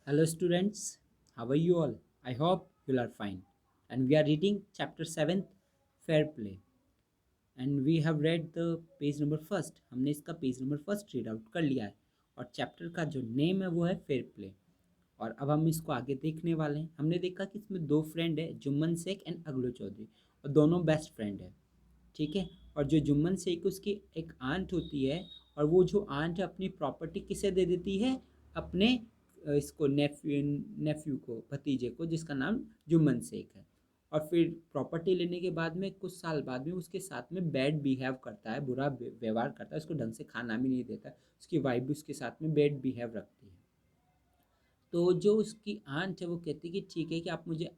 Hello, students. How are you all? I hope you are fine. And we are reading chapter 7, Fair Play. And we have read the page number first. हमने इसका page number first read out कर लिया है. और chapter का जो name है वो है फेयर प्ले. और अब हम इसको आगे देखने वाले हैं. हमने देखा कि इसमें दो फ्रेंड है, जुम्मन शेख एंड अगलू चौधरी. और दोनों बेस्ट फ्रेंड है. ठीक है. और जो जुम्मन शेख उसकी एक आंट होती है. और वो जो आंट है अपनी प्रॉपर्टी किसे दे देती है? अपने इसको नेफ्यू को, भतीजे को, जिसका नाम जुम्मन शेख है. और फिर प्रॉपर्टी लेने के बाद में कुछ साल बाद में उसके साथ में बैड बिहेव करता है, बुरा व्यवहार करता है, उसको ढंग से खाना भी नहीं देता. उसकी वाइफ भी उसके साथ में बैड बिहेव रखती है. तो जो उसकी आंट है वो कहती है कि ठीक है कि आप मुझे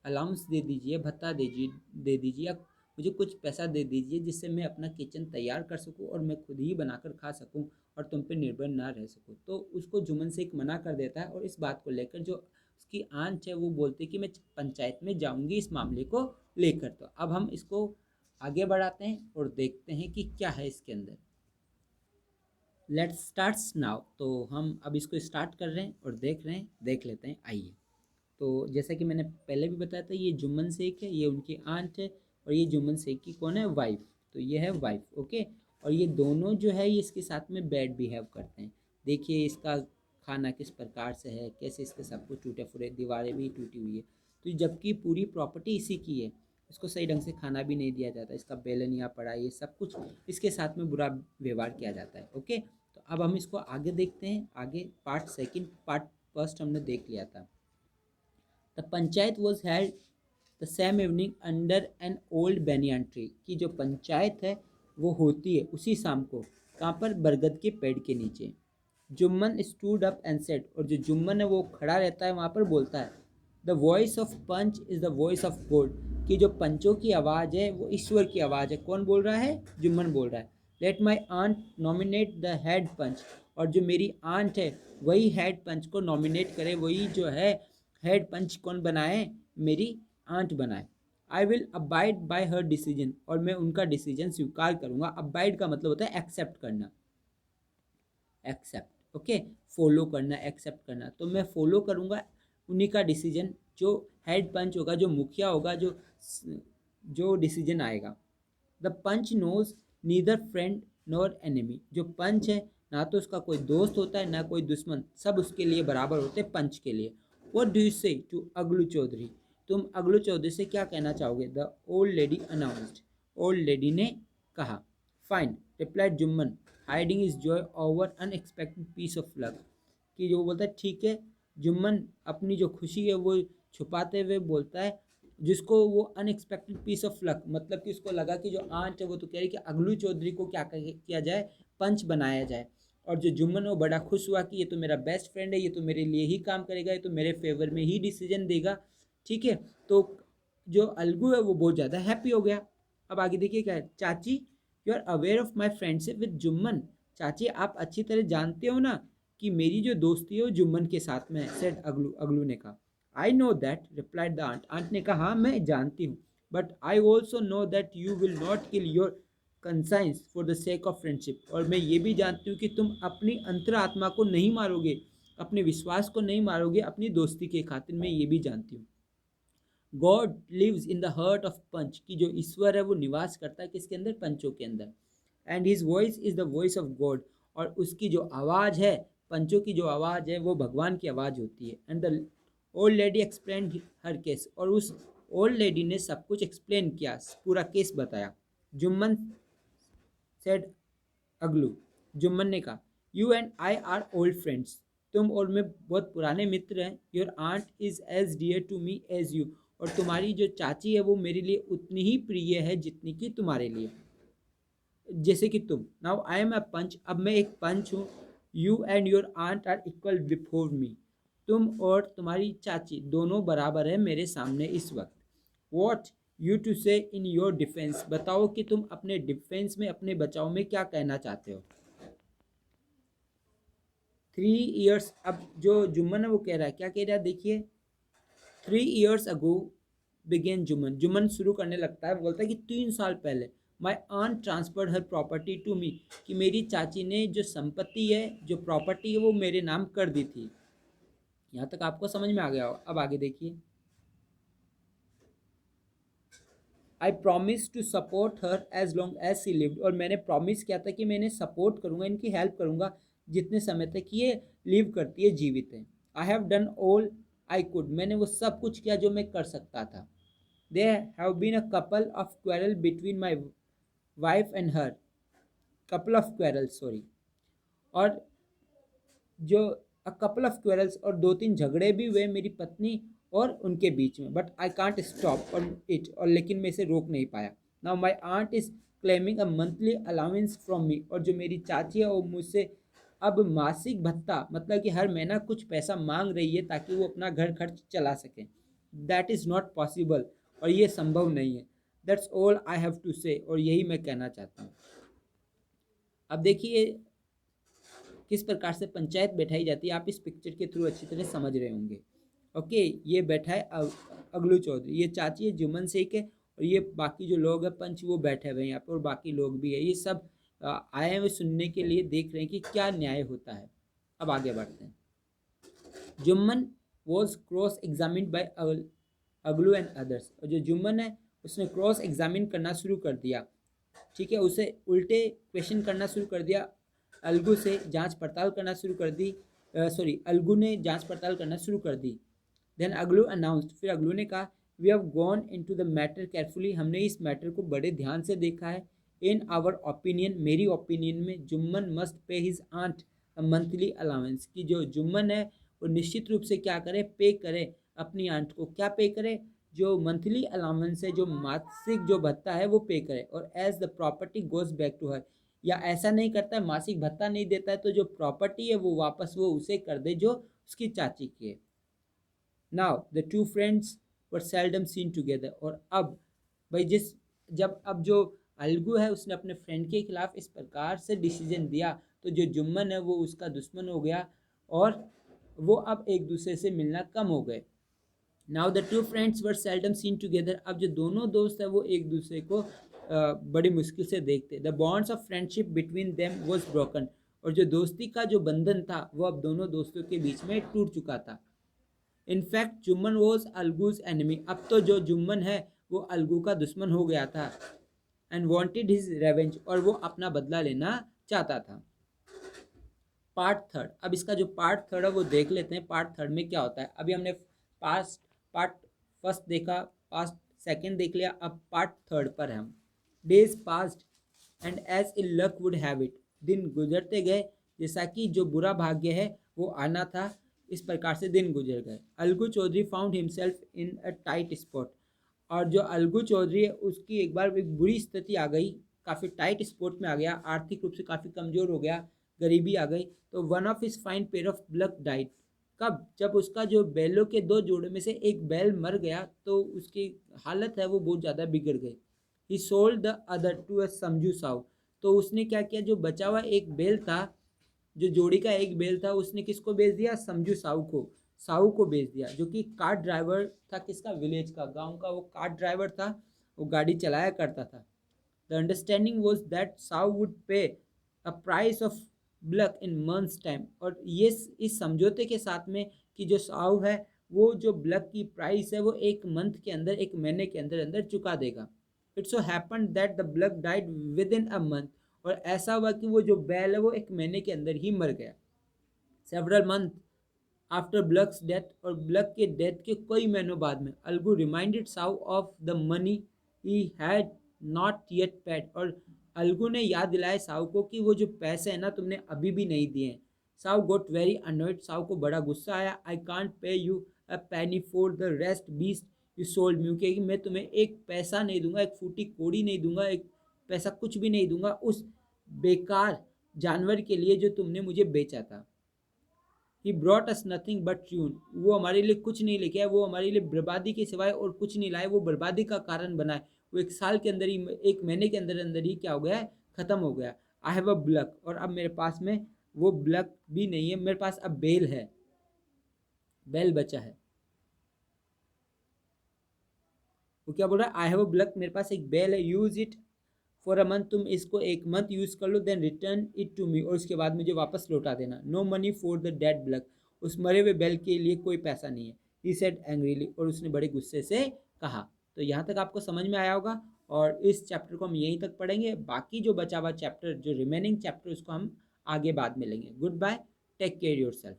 अलाउंस दे दीजिए, भत्ता दे दीजिए, या मुझे कुछ पैसा दे दीजिए जिससे मैं अपना किचन तैयार कर सकूं और मैं खुद ही बनाकर खा सकूं और तुम पे निर्भर ना रह सकूं. तो उसको जुम्मन शेख मना कर देता है. और इस बात को लेकर जो उसकी आंट है वो बोलती है कि मैं पंचायत में जाऊंगी इस मामले को लेकर. तो अब हम इसको आगे बढ़ाते हैं और देखते हैं कि क्या है इसके अंदर. Let's starts now. तो हम अब इसको स्टार्ट कर रहे हैं और देख लेते हैं. आइए. तो जैसा कि मैंने पहले भी बताया था, ये जुम्मन शेख है, ये उनकी आंट है. और ये जुम्मन शेख की कौन है? वाइफ. तो ये है वाइफ. ओके. और ये दोनों जो है ये इसके साथ में बैड बिहेव करते हैं. देखिए इसका खाना किस प्रकार से है, कैसे इसके सब कुछ टूटे फूटे, दीवारें भी टूटी हुई है. तो जबकि पूरी प्रॉपर्टी इसी की है, इसको सही ढंग से खाना भी नहीं दिया जाता, इसका बेलन यहाँ पड़ा है, ये सब कुछ इसके साथ में बुरा व्यवहार किया जाता है. ओके. तो अब हम इसको आगे देखते हैं. आगे पार्ट सेकंड, पार्ट फर्स्ट हमने देख लिया था. The panchayat was held the same evening under an old banyan tree. की जो पंचायत है वो होती है उसी शाम को. कहाँ पर? बरगद के पेड़ के नीचे. Jumman stood up and said. और जो जुम्मन है वो खड़ा रहता है, वहाँ पर बोलता है, the voice of panch is the voice of God. कि जो पंचों की आवाज़ है वो ईश्वर की आवाज़ है. कौन बोल रहा है? जुम्मन बोल रहा है. Let my aunt nominate the head panch. और जो मेरी आंट है वही हेड पंच को नॉमिनेट करे, वही जो है हेड पंच कौन बनाए? मेरी आंट बनाए. I will abide by her decision. और मैं उनका डिसीजन स्वीकार करूंगा. अबाइड का मतलब होता है एक्सेप्ट करना. एक्सेप्ट. ओके. फॉलो करना, एक्सेप्ट करना. तो मैं फॉलो करूंगा उन्हीं का डिसीजन. जो हेड पंच होगा, जो मुखिया होगा, जो जो डिसीजन आएगा. The panch knows neither friend nor enemy. जो पंच है ना तो उसका कोई दोस्त होता है ना कोई दुश्मन, सब उसके लिए बराबर होते हैं पंच के लिए. What do you say to अगलू चौधरी. तुम अगलू चौधरी से क्या कहना चाहोगे? The old lady announced. Old lady ने कहा. Fine, replied Jumman, hiding his joy over unexpected piece of luck. कि जो बोलता है ठीक है. जुम्मन अपनी जो खुशी है वो छुपाते हुए बोलता है, जिसको वो अनएक्सपेक्टेड पीस ऑफ लक, मतलब कि उसको लगा कि जो आंट है वो तो कह रही कि अगलू चौधरी को क्या किया जाए? पंच बनाया जाए. और जो जुम्मन है वो बड़ा खुश हुआ कि ये तो मेरा बेस्ट फ्रेंड है, ये तो मेरे लिए ही काम करेगा, ये तो मेरे फेवर में ही डिसीजन देगा. ठीक है. तो जो अलगू है वो बहुत ज़्यादा हैप्पी हो गया. अब आगे देखिए क्या है. चाची, you are aware of my friendship with Jumman. चाची आप अच्छी तरह जानते हो ना कि मेरी जो दोस्ती है वो जुम्मन के साथ में है. सेड अगलू. अगलू ने कहा. I know that, replied the ant. Ant ने कहा, हाँ मैं जानती हूँ. But I also know that you will not kill your conscience for the sake of friendship. और मैं ये भी जानती हूँ कि तुम अपनी अंतरात्मा को नहीं मारोगे, अपने विश्वास को नहीं मारोगे अपनी दोस्ती के खातिर. मैं ये भी जानती हूँ. God lives in the heart of panch. की जो ईश्वर है वो निवास करता है किसके अंदर? पंचों के अंदर. And his voice is the voice of God. और उसकी जो आवाज़ है, पंचों की जो आवाज़ है वो भगवान की आवाज़ होती है. And the old lady explain her case. और उस ओल्ड लेडी ने सब कुछ एक्सप्लेन किया, पूरा केस बताया. जुम्मन सेड अगलू. जुम्मन ने कहा, you and I are old friends. तुम और मैं बहुत पुराने मित्र हैं. Your aunt is as dear to me as you. और तुम्हारी जो चाची है वो मेरे लिए उतनी ही प्रिय है जितनी कि तुम्हारे लिए, जैसे कि तुम. Now I am a panch. अब मैं एक पंच हूँ. You and your aunt are equal before me. तुम और तुम्हारी चाची दोनों बराबर है मेरे सामने इस वक्त. वॉट यू टू से इन योर डिफेंस. बताओ कि तुम अपने डिफेंस में, अपने बचाव में क्या कहना चाहते हो. 3 years. अब जो जुम्मन है वो कह रहा है, क्या कह रहा है देखिए. 3 years अगो बिगेन जुम्मन. जुम्मन शुरू करने लगता है, बोलता है कि 3 साल पहले my aunt transferred her property to me. कि मेरी चाची ने जो संपत्ति है, जो प्रॉपर्टी है वो मेरे नाम कर दी थी. यहाँ तक आपको समझ में आ गया हो। अब आगे देखिए, I promise to support her as long as she lived, और मैंने प्रॉमिस किया था कि मैं इन्हें सपोर्ट करूंगा, इनकी हेल्प करूंगा जितने समय तक ये लिव करती है, जीवित है। I have done all I could, मैंने वो सब कुछ किया जो मैं कर सकता था। There have been a couple of quarrel between my wife and her, couple of quarrel sorry, और जो अ कपल ऑफ क्वेरल्स, और दो तीन झगड़े भी हुए मेरी पत्नी और उनके बीच में, but I can't stop on it, और लेकिन मैं इसे रोक नहीं पाया। Now my aunt is claiming a monthly allowance from me, और जो मेरी चाची है वो मुझसे अब मासिक भत्ता, मतलब कि हर महीना कुछ पैसा मांग रही है ताकि वो अपना घर खर्च चला सके। दैट इज़ नॉट पॉसिबल, और ये संभव नहीं है। That's all I have to say, और यही मैं कहना चाहता हूँ। अब देखिए किस प्रकार से पंचायत बैठाई जाती है, आप इस पिक्चर के थ्रू अच्छी तरह समझ रहे होंगे। ओके, ये बैठा है अगलू चौधरी, ये चाची है जुम्मन शेख है, और ये बाकी जो लोग हैं पंच वो बैठे हुए हैं यहाँ पे, और बाकी लोग भी है, ये सब आए हुए सुनने के लिए, देख रहे हैं कि क्या न्याय होता है। अब आगे बढ़ते हैं। Jumman was cross examine by अगलू एंड अदर्स, और जो जुम्मन है उसने क्रॉस एग्जामिन करना शुरू कर दिया, ठीक है, उसे उल्टे क्वेश्चन करना शुरू कर दिया, अलगू से जांच पड़ताल करना शुरू कर दी, सॉरी अलगू ने जांच पड़ताल करना शुरू कर दी। देन अगलू अनाउंस्ड, फिर अगलू ने कहा, we have gone into the matter carefully, हमने इस मैटर को बड़े ध्यान से देखा है। इन आवर ओपिनियन, मेरी ओपिनियन में, Jumman must pay his aunt a monthly allowance, की जो जुम्मन है वो निश्चित रूप से क्या करे, पे करे अपनी आंट को, क्या पे करे, जो मंथली अलाउंस है, जो मासिक जो भत्ता है वो पे करे, और as the property goes back to her, या ऐसा नहीं करता है, मासिक भत्ता नहीं देता है तो जो प्रॉपर्टी है वो वापस वो उसे कर दे जो उसकी चाची की है। Now the two friends were seldom seen together, और अब भाई जब अब जो अलगू है उसने अपने फ्रेंड के खिलाफ इस प्रकार से डिसीजन दिया, तो जो जुम्मन है वो उसका दुश्मन हो गया, और वो अब एक दूसरे से मिलना कम हो गए। Now the two friends were seldom seen together, अब जो दोनों दोस्त है वो एक दूसरे को बड़ी मुश्किल से देखते। The bonds of friendship between them was broken, और जो दोस्ती का जो बंधन था वो अब दोनों दोस्तों के बीच में टूट चुका था। इनफैक्ट जुम्मन वॉज अलगूज एनिमी, अब तो जो जुम्मन है वो अलगू का दुश्मन हो गया था। एंड वॉन्टेड हिज रेवेंज, और वो अपना बदला लेना चाहता था। पार्ट थर्ड, अब इसका जो पार्ट थर्ड है वो देख लेते हैं। पार्ट थर्ड में क्या होता है, अभी हमने पार्ट फर्स्ट देखा, पार्ट सेकंड देख लिया, अब पार्ट थर्ड पर है हम। Days passed and as ill luck would have it, दिन गुजरते गए, जैसा कि जो बुरा भाग्य है वो आना था, इस प्रकार से दिन गुजर गए। Algu Chaudhary found himself in a tight spot, और जो अलगू चौधरी है उसकी एक बार एक बुरी स्थिति आ गई, काफ़ी टाइट स्पॉट में आ गया, आर्थिक रूप से काफ़ी कमज़ोर हो गया, गरीबी आ गई। तो one of his fine pair of block died, कब, जब उसका जो बैलों के दो जोड़े में से एक बैल मर गया तो उसकी हालत है वो बहुत ज़्यादा बिगड़ गई। He sold the other to a Samjhu Sahu, तो उसने क्या किया, जो बचा हुआ एक बैल था, जो जोड़ी का एक बैल था, उसने किसको बेच दिया, समझू साहू को, साहू को बेच दिया, जो कि कार्ट ड्राइवर था, किसका, विलेज का, गांव का वो कार्ट ड्राइवर था, वो गाड़ी चलाया करता था। The understanding was that Sahu would pay a price of bullock in months time, और ये इस समझौते के साथ में कि जो साहू है वो जो ब्लक की प्राइस है वो एक मंथ के अंदर, एक महीने के अंदर अंदर चुका देगा। It so happen that the block died with in a month, और ऐसा हुआ कि वो जो बैल है वो एक महीने के अंदर ही मर गया। Several month after blocks death, और ब्लक के डेथ के कई महीनों बाद में, अलगू रिमाइंडेड साउ of the money he had not yet paid, और अलगू ने याद दिलाया साउ को कि वो जो पैसे हैं ना तुमने अभी भी नहीं दिए हैं। साउ गोट वेरी अनोइड, साउ को बड़ा गुस्सा आया। I can't pay you a penny for the rest beast you sold me, क्योंकि मैं तुम्हें एक पैसा नहीं दूंगा, एक फूटी कोड़ी नहीं दूंगा, एक पैसा कुछ भी नहीं दूंगा उस बेकार जानवर के लिए जो तुमने मुझे बेचा था। He brought us nothing but tune, वो हमारे लिए कुछ नहीं लेके आए, वो हमारे लिए बर्बादी के सिवाय और कुछ नहीं लाए, वो बर्बादी का कारण बना है। वो एक साल के अंदर ही, एक महीने के अंदर अंदर ही क्या हो गया है, ख़त्म हो गया। आई हैव अ ब्लक, और अब मेरे पास में वो ब्लक भी नहीं है, मेरे पास अब बेल है, बेल बचा है। वो क्या बोल रहा है, आई हैव अ ब्लक, मेरे पास एक बेल है, use it for a month, तुम इसको एक मंथ यूज़ कर लो, then return it to me, और उसके बाद मुझे वापस लौटा देना। No money for the dead bullock, उस मरे हुए बैल के लिए कोई पैसा नहीं है। ही सेड एंग्रीली, और उसने बड़े गुस्से से कहा। तो यहाँ तक आपको समझ में आया होगा, और इस चैप्टर को हम यहीं तक पढ़ेंगे। बाकी जो बचा हुआ चैप्टर, जो रिमेनिंग चैप्टर, उसको हम आगे बाद में लेंगे। Good bye, take care yourself.